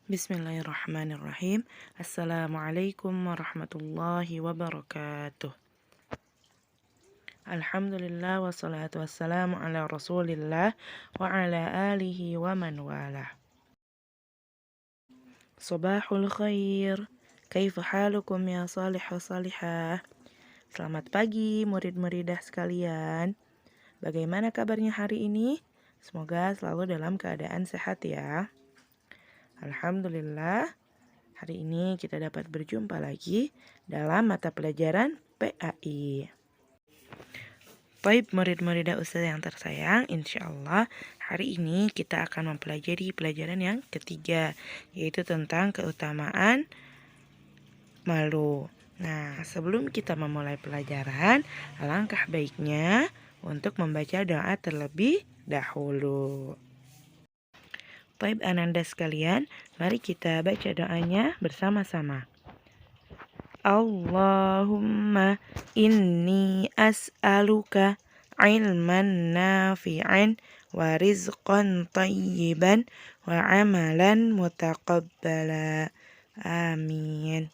Bismillahirrahmanirrahim. Assalamualaikum warahmatullahi wabarakatuh. Alhamdulillah wassalatu wassalamu ala rasulillah wa ala alihi wa man walah. Sabahul khair. Kaifa halukum ya salih wa salihah. Selamat pagi murid-muridah sekalian. Bagaimana kabarnya hari ini? Semoga selalu dalam keadaan sehat ya. Alhamdulillah, hari ini kita dapat berjumpa lagi dalam mata pelajaran PAI. Baik murid-muridah Ustaz yang tersayang, insya Allah hari ini kita akan mempelajari pelajaran yang ketiga, yaitu tentang keutamaan malu. Nah, sebelum kita memulai pelajaran, alangkah baiknya untuk membaca doa terlebih dahulu. Baik ananda sekalian, mari kita baca doanya bersama-sama. Allahumma inni as'aluka ilman nafi'an wa rizqan tayyiban wa amalan mutaqabbala. Amin.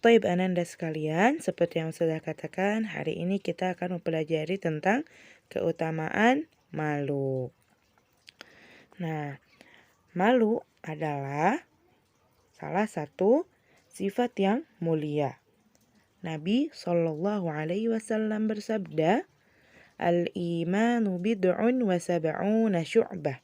Baik ananda sekalian, seperti yang sudah katakan, hari ini kita akan mempelajari tentang keutamaan malu. Nah, malu adalah salah satu sifat yang mulia. Nabi SAW bersabda, Al-imanu bid'un wa sab'una syu'bah,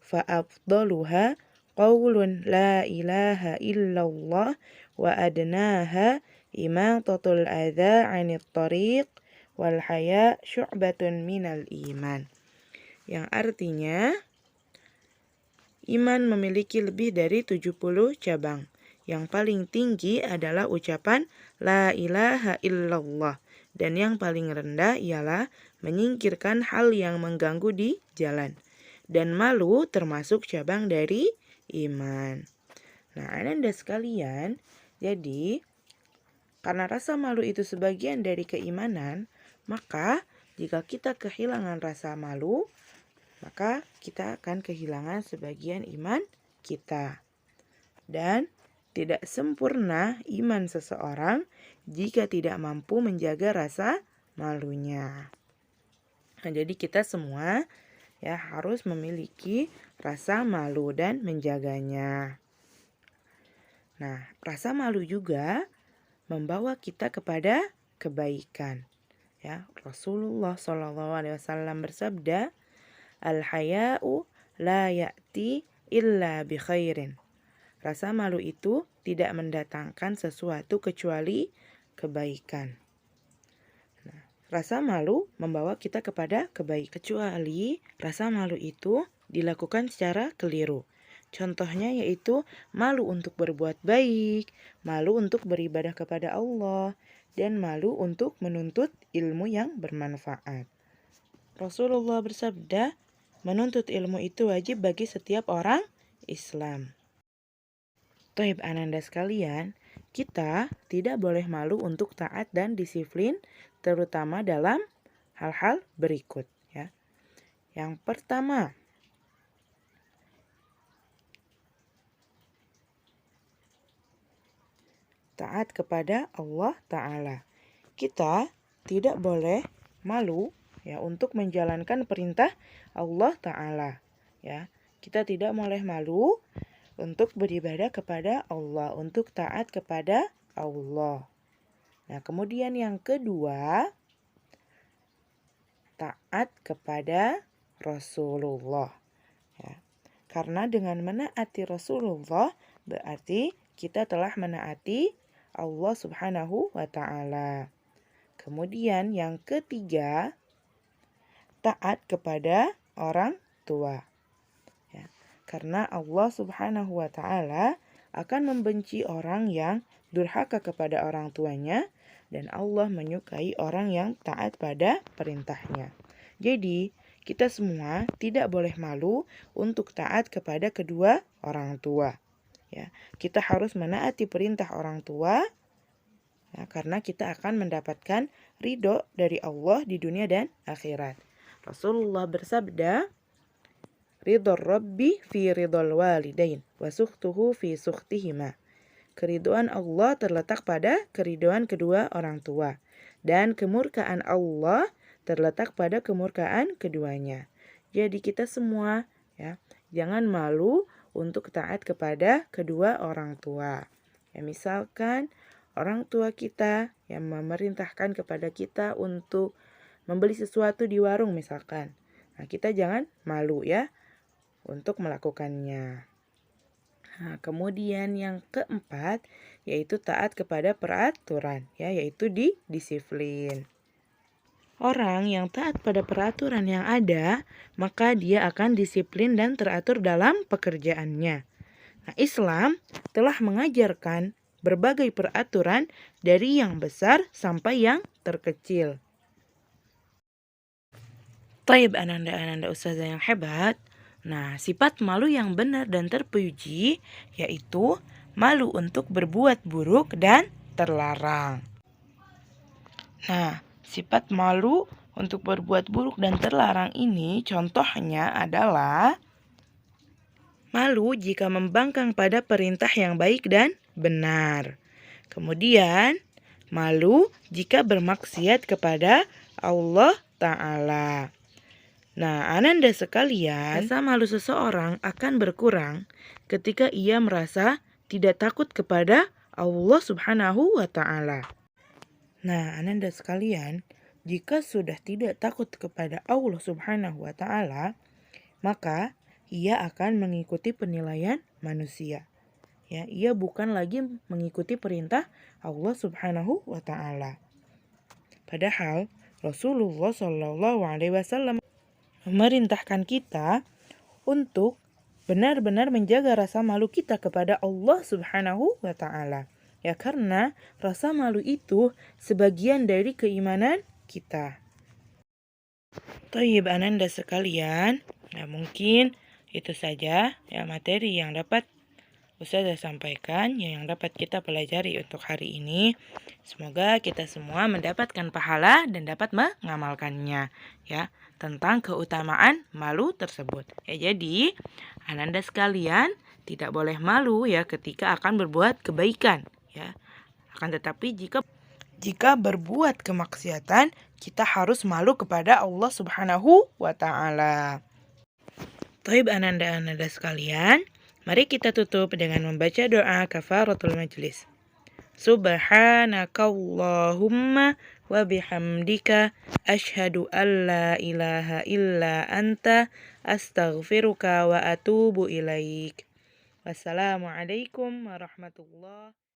fa'afdaluha qawlun la ilaha illallah wa adnaha imatatul adha 'anit tariq wal haya syu'batun minal iman. Yang artinya, iman memiliki lebih dari 70 cabang. Yang paling tinggi adalah ucapan La ilaha illallah. Dan yang paling rendah ialah menyingkirkan hal yang mengganggu di jalan. Dan malu termasuk cabang dari iman. Nah, ananda sekalian, jadi karena rasa malu itu sebagian dari keimanan, maka jika kita kehilangan rasa malu, maka kita akan kehilangan sebagian iman kita. Dan tidak sempurna iman seseorang jika tidak mampu menjaga rasa malunya. Nah, jadi kita semua ya harus memiliki rasa malu dan menjaganya. Nah, rasa malu juga membawa kita kepada kebaikan. Ya, Rasulullah SAW bersabda, Al-haya'u la ya'ti illa bi khairin. Rasa malu itu tidak mendatangkan sesuatu kecuali kebaikan. Nah, rasa malu membawa kita kepada kebaikan. Kecuali rasa malu itu dilakukan secara keliru. Contohnya yaitu malu untuk berbuat baik, malu untuk beribadah kepada Allah, dan malu untuk menuntut ilmu yang bermanfaat. Rasulullah bersabda, menuntut ilmu itu wajib bagi setiap orang Islam. Taib ananda sekalian, kita tidak boleh malu untuk taat dan disiplin, terutama dalam hal-hal berikut. Ya. Yang pertama, taat kepada Allah Ta'ala. Kita tidak boleh malu ya untuk menjalankan perintah Allah Ta'ala. Ya, kita tidak boleh malu untuk beribadah kepada Allah, untuk taat kepada Allah. Nah, kemudian yang kedua, taat kepada Rasulullah. Ya, karena dengan menaati Rasulullah berarti kita telah menaati Allah Subhanahu wa Ta'ala. Kemudian yang ketiga, taat kepada orang tua. Ya, karena Allah Subhanahu wa Ta'ala akan membenci orang yang durhaka kepada orang tuanya, dan Allah menyukai orang yang taat pada perintahnya. Jadi, kita semua tidak boleh malu untuk taat kepada kedua orang tua. Ya, kita harus menaati perintah orang tua. Ya, karena kita akan mendapatkan ridho dari Allah di dunia dan akhirat. Rasulullah bersabda, ridho Rabbi fi ridhol walidain. wa sukhtuhu fi sukhtihima. Keriduan Allah terletak pada keriduan kedua orang tua, dan kemurkaan Allah terletak pada kemurkaan keduanya. Jadi kita semua ya, jangan malu untuk taat kepada kedua orang tua. Ya, misalkan orang tua kita yang memerintahkan kepada kita untuk membeli sesuatu di warung misalkan. Nah, kita jangan malu ya untuk melakukannya. Nah, kemudian yang keempat yaitu taat kepada peraturan, ya, yaitu disiplin. Orang yang taat pada peraturan yang ada, maka dia akan disiplin dan teratur dalam pekerjaannya. Nah, Islam telah mengajarkan berbagai peraturan dari yang besar sampai yang terkecil. Taib ananda-ananda ustazah yang hebat. Nah, sifat malu yang benar dan terpuji yaitu malu untuk berbuat buruk dan terlarang. Nah, sifat malu untuk berbuat buruk dan terlarang ini contohnya adalah malu jika membangkang pada perintah yang baik dan benar. Kemudian, malu jika bermaksiat kepada Allah Ta'ala. Nah, ananda sekalian, rasa malu seseorang akan berkurang ketika ia merasa tidak takut kepada Allah Subhanahu wa Ta'ala. Nah, ananda sekalian, jika sudah tidak takut kepada Allah Subhanahu wa Ta'ala, maka ia akan mengikuti penilaian manusia. Ya, ia bukan lagi mengikuti perintah Allah Subhanahu wa Ta'ala. Padahal Rasulullah Shallallahu alaihi wasallam memerintahkan kita untuk benar-benar menjaga rasa malu kita kepada Allah Subhanahu wa Ta'ala. Ya, karena rasa malu itu sebagian dari keimanan kita. Thayyib ananda sekalian, ya mungkin itu saja ya materi yang dapat Ustazah sampaikan yang dapat kita pelajari untuk hari ini. Semoga kita semua mendapatkan pahala dan dapat mengamalkannya ya tentang keutamaan malu tersebut. Ya, jadi ananda sekalian tidak boleh malu ya ketika akan berbuat kebaikan ya. Akan tetapi jika berbuat kemaksiatan, kita harus malu kepada Allah Subhanahu wa Ta'ala. Taib ananda-ananda sekalian, mari kita tutup dengan membaca doa kafaratul majlis. Subhanakallahumma wa bihamdika asyhadu an la ilaha illa anta astaghfiruka wa atubu ilaik. Wassalamualaikum warahmatullahi